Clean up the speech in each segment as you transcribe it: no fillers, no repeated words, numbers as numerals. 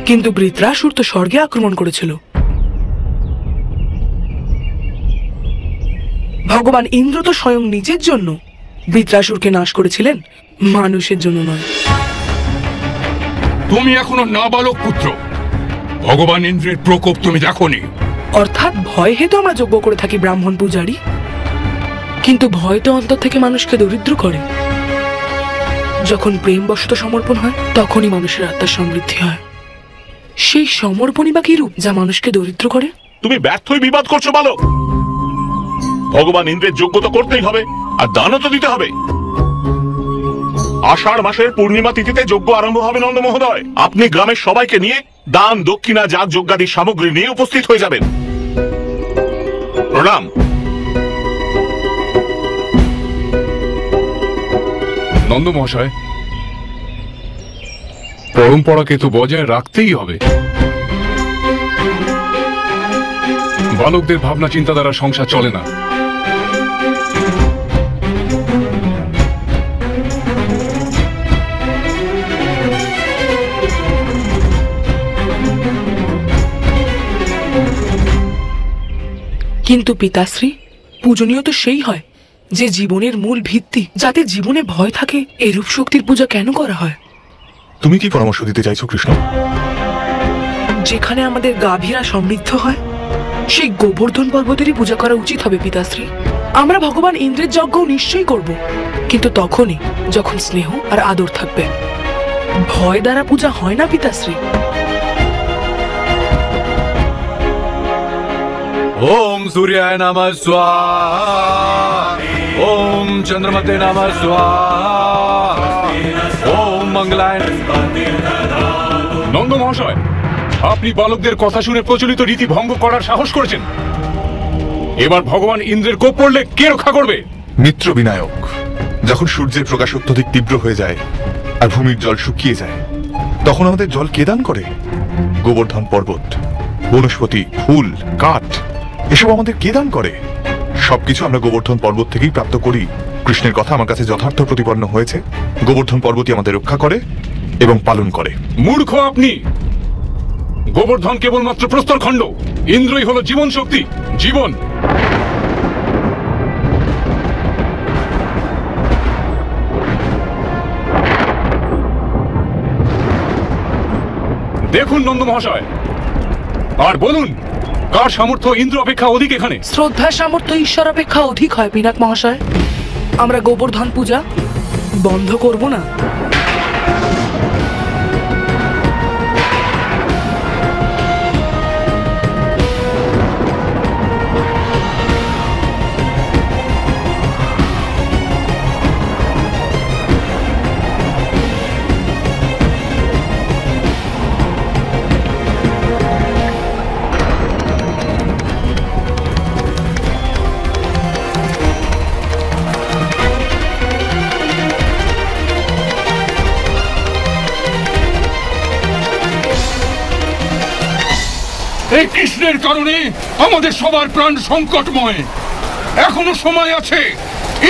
কিন্তু বৃত্রাসুর তো স্বর্গে আক্রমণ করেছিল। ভগবান ইন্দ্র তো স্বয়ং নিজের জন্য বৃত্রাসুরকে নাশ করেছিলেন, মানুষের জন্য নয়। তুমি এখনো নাবালক পুত্র, ভগবান ইন্দ্রের প্রকোপ তুমি দেখোনি। অর্থাৎ ভয় হেতু আমরা যজ্ঞ করে থাকি ব্রাহ্মণ পূজারী, কিন্তু ভয় তো অন্তর থেকে মানুষকে দরিদ্র করে। যখন প্রেম বশত সমর্পণ হয় তখনই মানুষের আত্মার সমৃদ্ধি হয়। সেই সমর্পণই বা কি রূপ যা মানুষকে দরিদ্র করে? তুমি ব্যর্থই বিবাদ করছো বালক। ভগবান ইন্দ্রের যজ্ঞ তো করতেই হবে, আর দানও তো দিতে হবে। আষাঢ় মাসের পূর্ণিমা তিথিতে যজ্ঞ আরম্ভ হবে নন্দ মহোদয়। আপনি গ্রামের সবাইকে নিয়ে দান, দক্ষিণা, যাগ যজ্ঞাদি সামগ্রী নিয়ে উপস্থিত হয়ে যাবেন। প্রণাম। নন্দ মহাশয়, পরম্পরাকে তো বজায় রাখতেই হবে। বালকদের ভাবনা চিন্তা দ্বারা সংসার চলে না। কিন্তু পিতাশ্রী, পূজনীয় তো সেই হয় যে জীবনের মূল ভিত্তি, যাতে জীবনে ভয় থাকে। এরূপ শক্তির পূজা কেন করা হয়? তুমি কি পরামর্শ দিতে চাইছো কৃষ্ণ? যেখানে আমাদের গাভীরা সমৃদ্ধ হয় সেই গোবর্ধন পর্বতেরই পূজা করা উচিত হবে পিতাশ্রী। আমরা ভগবান ইন্দ্রের যজ্ঞ নিশ্চয়ই করব, কিন্তু তখনই যখন স্নেহ আর আদর থাকবে। ভয় দ্বারা পূজা হয় না পিতাশ্রী। ओम सूर्याय नमः स्वाहा, ओम चंद्रमते नमः स्वाहा, ओम मंगलाय। নন্দ মহাশয়, আপনি বালকদের কথা শুনে প্রচলিত রীতি ভঙ্গ করার সাহস করেছেন। এবার ভগবান ইন্দ্রের কোপ পড়লে কে রক্ষা করবে? মিত্র বিনায়ক, যখন সূর্যের প্রকাশ অত্যধিক তীব্র হয়ে যায় আর ভূমির জল শুকিয়ে যায়, তখন আমাদের জল কে দান করে? গোবর্ধন পর্বত, বনস্পতি, ফুল, কাঠ, এসব আমাদের কে দান করে? সবকিছু আমরা গোবর্ধন পর্বত থেকেই প্রাপ্ত করি। কৃষ্ণের কথা আমার কাছে যথার্থ প্রতিপন্ন হয়েছে। গোবর্ধন পর্বতই আমাদের রক্ষা করে এবং পালন করে। মূর্খ আপনি! গোবর্ধন কেবলমাত্র প্রস্তরখণ্ড, ইন্দ্রই হলো জীবন শক্তি, জীবন। দেখুন নন্দ মহাশয়, আর বলুন কার সামর্থ্য ইন্দ্র অপেক্ষা অধিক এখানে? শ্রদ্ধা সামর্থ্য ঈশ্বর অপেক্ষা অধিক হয় পিনাক মহাশয়। আমরা গোবর্ধন পূজা বন্ধ করব না। এই কৃষ্ণের কারণে আমাদের সবার প্রাণ সংকটময়। এখনো সময় আছে,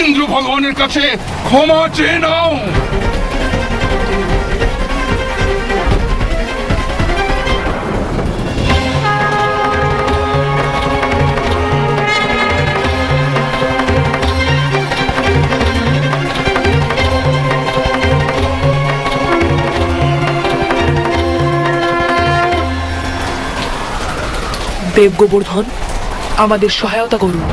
ইন্দ্র ভগবানের কাছে ক্ষমা চেয়ে নাও। দেব গোবর্ধন, আমাদের সহায়তা করুন।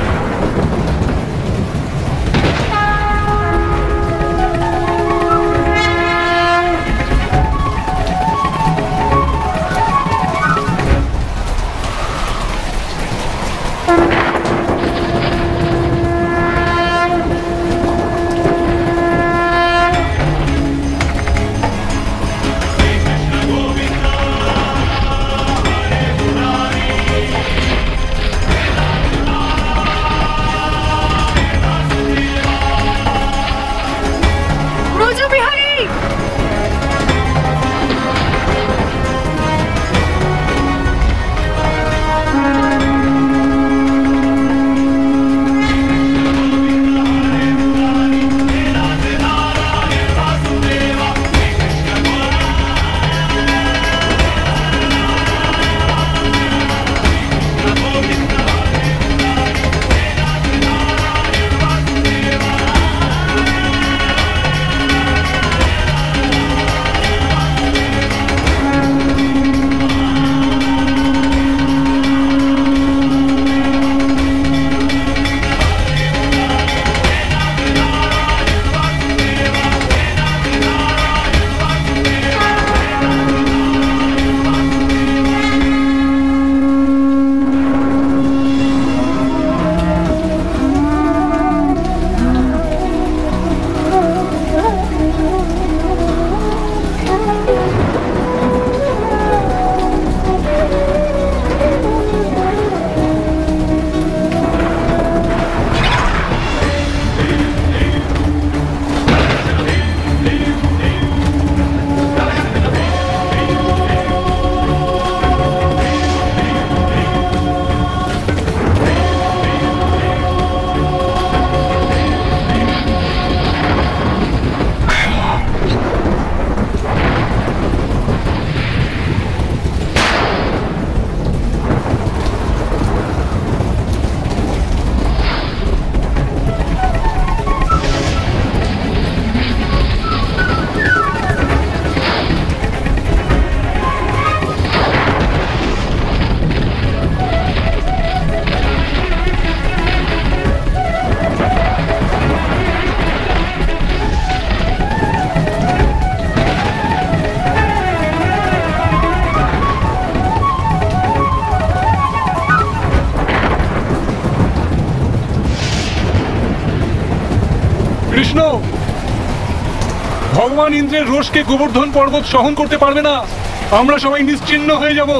ভগবান ইন্দ্রের রোষকে গোবর্ধন পর্বত সহন করতে পারবে না। আমরা সবাই নিশ্চিহ্ন হয়ে যাব।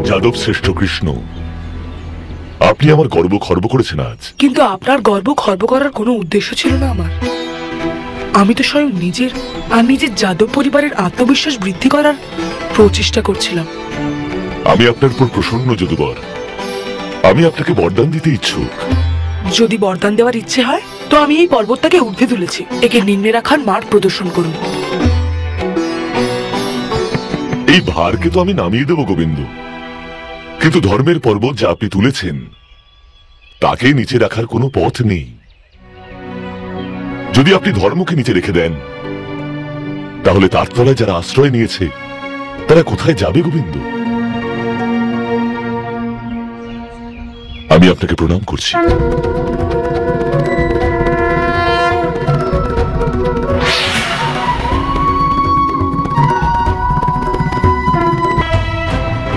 যাদব শ্রেষ্ঠ কৃষ্ণ, আপনি আমার গর্ব খর্ব করেছেন আজ। কিন্তু আপনার গর্ব খর্ব করার কোনো উদ্দেশ্য ছিল না আমার। আমি তো স্বয়ং নিজের আর নিজের যাদব পরিবারের আত্মবিশ্বাস বৃদ্ধি করার প্রচেষ্টা করছিলাম। আমি আপনার উপর প্রসন্ন যদুবর। আমি আপনাকে বরদান দিতে ইচ্ছুক। যদি বরদান দেওয়ার ইচ্ছে হয় তো আমি এই পর্বতটাকে ঊর্ধ্বে তুলেছি, একে নিম্নে রাখার মাঠ প্রদর্শন করুন। এই ভারকে তো আমি নামিয়ে দেব গোবিন্দ, কিন্তু ধর্মের পর্বত যা আপনি তুলেছেন তাকে নিচে রাখার কোনো পথ নেই। যদি আপনি ধর্মকে নিচে রেখে দেন তাহলে তার তলায় যারা আশ্রয় নিয়েছে তারা কোথায় যাবে গোবিন্দ? আমি আপনাকে প্রণাম করছি।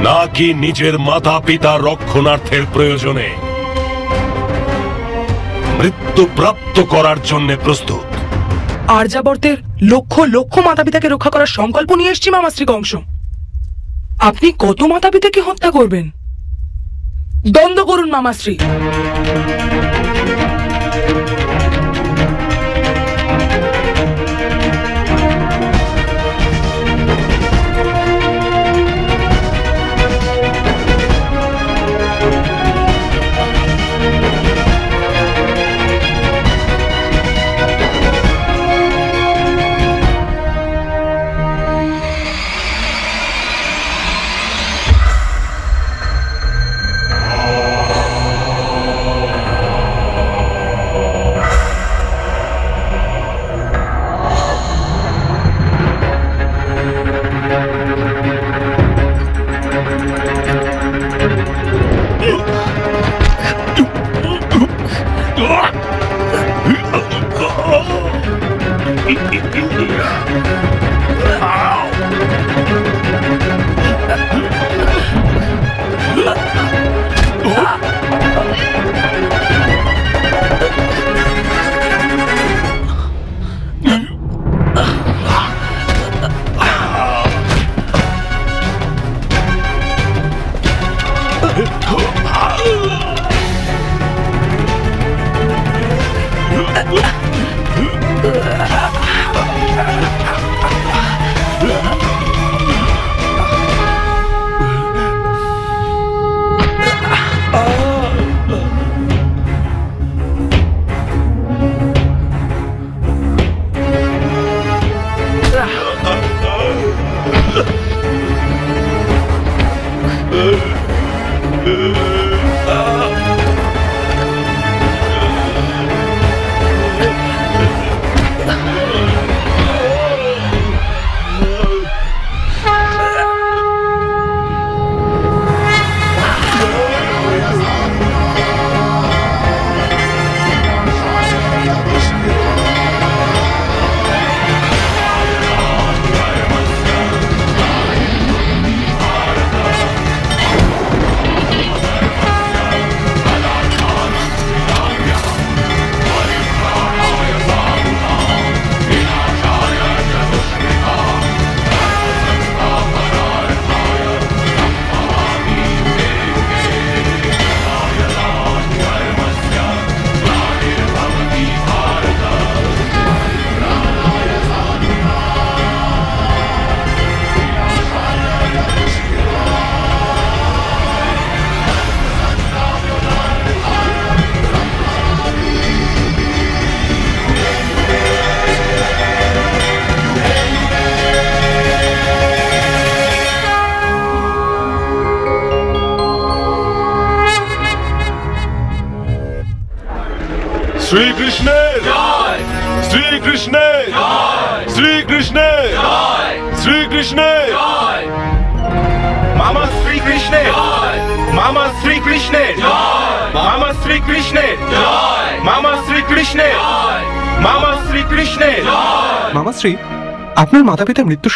নাকি নিজের মাতা পিতা রক্ষণার্থের প্রয়োজনে মৃত্যু প্রাপ্ত করার জন্য প্রস্তুত? আর্যাবর্তের লক্ষ লক্ষ মাতা পিতাকে রক্ষা করার সংকল্প নিয়ে এসছি মামাশ্রী কংস। আপনি কত মাতা পিতাকে হত্যা করবেন? দ্বন্দ্ব করুন মামাশ্রী। শ্রীকৃষ্ণের শ্রীকৃষ্ণের শ্রীকৃষ্ণের শ্রীকৃষ্ণের মামা শ্রীকৃষ্ণের মামা শ্রীকৃষ্ণের মামা শ্রীকৃষ্ণের মামা শ্রীকৃষ্ণের মামা শ্রীকৃষ্ণের মামাশ্রী, আপনার মাতা পিতার মৃত্যু